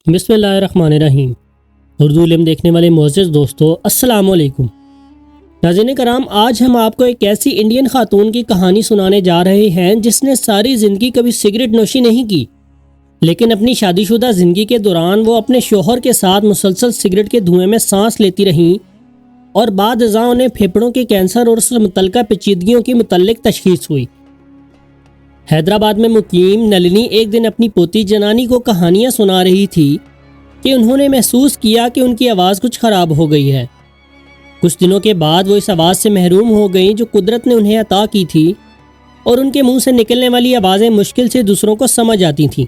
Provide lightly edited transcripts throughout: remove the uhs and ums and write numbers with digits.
بسم اللہ الرحمن الرحیم۔ اردو علم دیکھنے والے معزز دوستو، السلام علیکم۔ ناظرین کرام، آج ہم آپ کو ایک ایسی انڈین خاتون کی کہانی سنانے جا رہے ہیں جس نے ساری زندگی کبھی سگریٹ نوشی نہیں کی، لیکن اپنی شادی شدہ زندگی کے دوران وہ اپنے شوہر کے ساتھ مسلسل سگریٹ کے دھوئیں میں سانس لیتی رہیں اور بعد ازاں انہیں پھیپھڑوں کے کینسر اور اس سے متعلقہ پیچیدگیوں کی متعلق تشخیص ہوئی۔ حیدرآباد میں مقیم نلنی ایک دن اپنی پوتی جنانی کو کہانیاں سنا رہی تھی کہ انہوں نے محسوس کیا کہ ان کی آواز کچھ خراب ہو گئی ہے۔ کچھ دنوں کے بعد وہ اس آواز سے محروم ہو گئیں جو قدرت نے انہیں عطا کی تھی، اور ان کے منہ سے نکلنے والی آوازیں مشکل سے دوسروں کو سمجھ آتی تھیں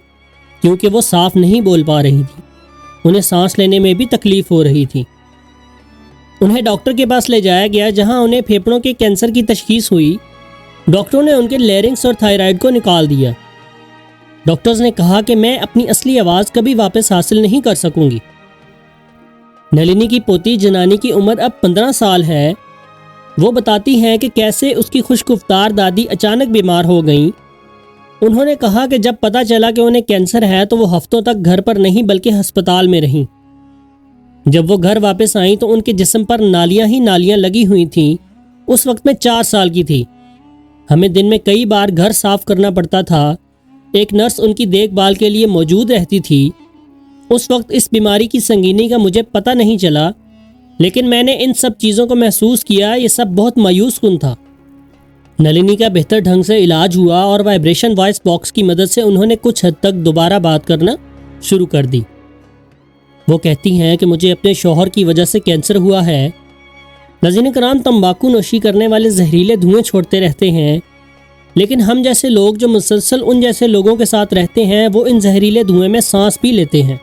کیونکہ وہ صاف نہیں بول پا رہی تھیں۔ انہیں سانس لینے میں بھی تکلیف ہو رہی تھی۔ انہیں ڈاکٹر کے پاس لے جایا گیا جہاں انہیں پھیپھڑوں کے کینسر کی تشخیص ہوئی۔ ڈاکٹروں نے ان کے لیرنکس اور تھائرائیڈ کو نکال دیا۔ ڈاکٹرز نے کہا کہ میں اپنی اصلی آواز کبھی واپس حاصل نہیں کر سکوں گی۔ نلنی کی پوتی جنانی کی عمر اب 15 سال ہے۔ وہ بتاتی ہیں کہ کیسے اس کی خشک افطار دادی اچانک بیمار ہو گئیں۔ انہوں نے کہا کہ جب پتہ چلا کہ انہیں کینسر ہے تو وہ ہفتوں تک گھر پر نہیں بلکہ ہسپتال میں رہیں۔ جب وہ گھر واپس آئیں تو ان کے جسم پر نالیاں ہی نالیاں لگی ہوئی تھیں۔ اس وقت میں 4 سال کی تھی۔ ہمیں دن میں کئی بار گھر صاف کرنا پڑتا تھا۔ ایک نرس ان کی دیکھ بھال کے لیے موجود رہتی تھی۔ اس وقت اس بیماری کی سنگینی کا مجھے پتہ نہیں چلا، لیکن میں نے ان سب چیزوں کو محسوس کیا۔ یہ سب بہت مایوس کن تھا۔ نلنی کا بہتر ڈھنگ سے علاج ہوا اور وائبریشن وائس باکس کی مدد سے انہوں نے کچھ حد تک دوبارہ بات کرنا شروع کر دی۔ وہ کہتی ہیں کہ مجھے اپنے شوہر کی وجہ سے کینسر ہوا ہے۔ ناظرین کرام، تمباکو نوشی کرنے والے زہریلے دھوئیں چھوڑتے رہتے ہیں، لیکن ہم جیسے لوگ جو مسلسل ان جیسے لوگوں کے ساتھ رہتے ہیں وہ ان زہریلے دھوئیں میں سانس بھی لیتے ہیں۔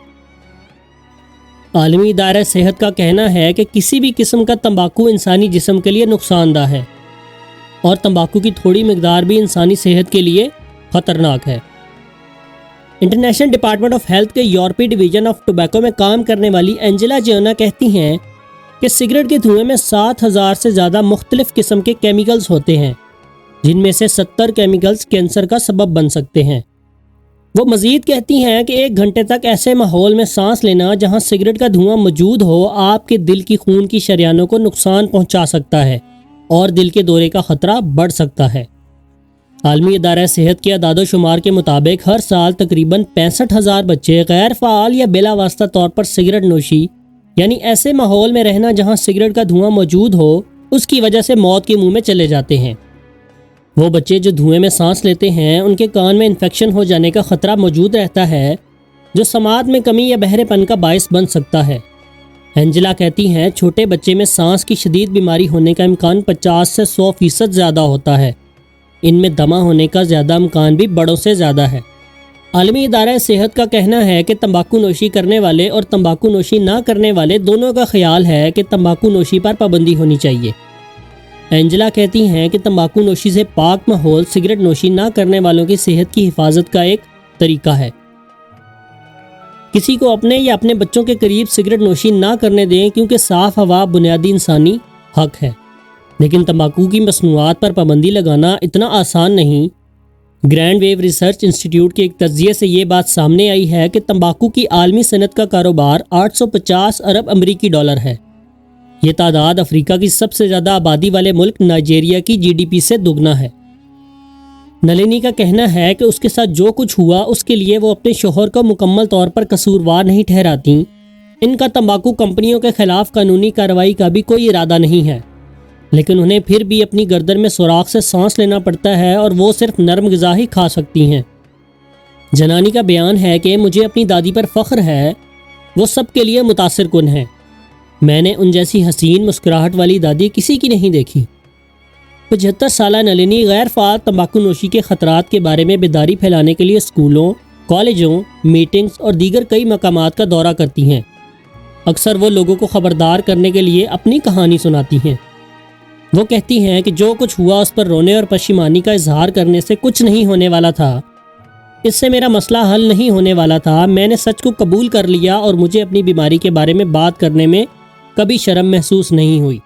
عالمی ادارہ صحت کا کہنا ہے کہ کسی بھی قسم کا تمباکو انسانی جسم کے لیے نقصان دہ ہے، اور تمباکو کی تھوڑی مقدار بھی انسانی صحت کے لیے خطرناک ہے۔ انٹرنیشنل ڈپارٹمنٹ آف ہیلتھ کے یورپی ڈویژن آف ٹوبیکو میں کام کرنے والی اینجلا جیونا کہتی ہیں کہ سگریٹ کے دھوئیں میں 7000 سے زیادہ مختلف قسم کے کیمیکلز ہوتے ہیں، جن میں سے 70 کیمیکلز کینسر کا سبب بن سکتے ہیں۔ وہ مزید کہتی ہیں کہ 1 گھنٹے تک ایسے ماحول میں سانس لینا جہاں سگریٹ کا دھواں موجود ہو آپ کے دل کی خون کی شریانوں کو نقصان پہنچا سکتا ہے اور دل کے دورے کا خطرہ بڑھ سکتا ہے۔ عالمی ادارہ صحت کے اعداد و شمار کے مطابق ہر سال تقریباً 65,000 بچے غیر فعال یا بلا واسطہ طور پر سگریٹ نوشی، یعنی ایسے ماحول میں رہنا جہاں سگریٹ کا دھواں موجود ہو، اس کی وجہ سے موت کے منہ میں چلے جاتے ہیں۔ وہ بچے جو دھوئیں میں سانس لیتے ہیں ان کے کان میں انفیکشن ہو جانے کا خطرہ موجود رہتا ہے، جو سماعت میں کمی یا بہرے پن کا باعث بن سکتا ہے۔ اینجلا کہتی ہیں چھوٹے بچے میں سانس کی شدید بیماری ہونے کا امکان 50 سے 100% زیادہ ہوتا ہے۔ ان میں دمہ ہونے کا زیادہ امکان بھی بڑوں سے زیادہ ہے۔ عالمی ادارہ صحت کا کہنا ہے کہ تمباکو نوشی کرنے والے اور تمباکو نوشی نہ کرنے والے دونوں کا خیال ہے کہ تمباکو نوشی پر پابندی ہونی چاہیے۔ اینجلا کہتی ہیں کہ تمباکو نوشی سے پاک ماحول سگریٹ نوشی نہ کرنے والوں کی صحت کی حفاظت کا ایک طریقہ ہے۔ کسی کو اپنے یا اپنے بچوں کے قریب سگریٹ نوشی نہ کرنے دیں کیونکہ صاف ہوا بنیادی انسانی حق ہے، لیکن تمباکو کی مصنوعات پر پابندی لگانا اتنا آسان نہیں۔ گرینڈ ویو ریسرچ انسٹی ٹیوٹ کے ایک تجزیے سے یہ بات سامنے آئی ہے کہ تمباکو کی عالمی صنعت کا کاروبار 850 ارب امریکی ڈالر ہے۔ یہ تعداد افریقہ کی سب سے زیادہ آبادی والے ملک نائجیریا کی GDP سے دگنا ہے۔ نلنی کا کہنا ہے کہ اس کے ساتھ جو کچھ ہوا اس کے لیے وہ اپنے شوہر کو مکمل طور پر قصوروار نہیں ٹھہراتی۔ ان کا تمباکو کمپنیوں کے خلاف قانونی کارروائی کا بھی کوئی ارادہ نہیں ہے، لیکن انہیں پھر بھی اپنی گردن میں سوراخ سے سانس لینا پڑتا ہے اور وہ صرف نرم غذا ہی کھا سکتی ہیں۔ جنانی کا بیان ہے کہ مجھے اپنی دادی پر فخر ہے، وہ سب کے لیے متاثر کن ہے۔ میں نے ان جیسی حسین مسکراہٹ والی دادی کسی کی نہیں دیکھی۔ 75 سالہ نلنی غیر فعال تمباکو نوشی کے خطرات کے بارے میں بیداری پھیلانے کے لیے اسکولوں، کالجوں، میٹنگز اور دیگر کئی مقامات کا دورہ کرتی ہیں۔ اکثر وہ لوگوں کو خبردار کرنے کے لیے اپنی کہانی سناتی ہیں۔ وہ کہتی ہیں کہ جو کچھ ہوا اس پر رونے اور پشیمانی کا اظہار کرنے سے کچھ نہیں ہونے والا تھا۔ اس سے میرا مسئلہ حل نہیں ہونے والا تھا۔ میں نے سچ کو قبول کر لیا اور مجھے اپنی بیماری کے بارے میں بات کرنے میں کبھی شرم محسوس نہیں ہوئی۔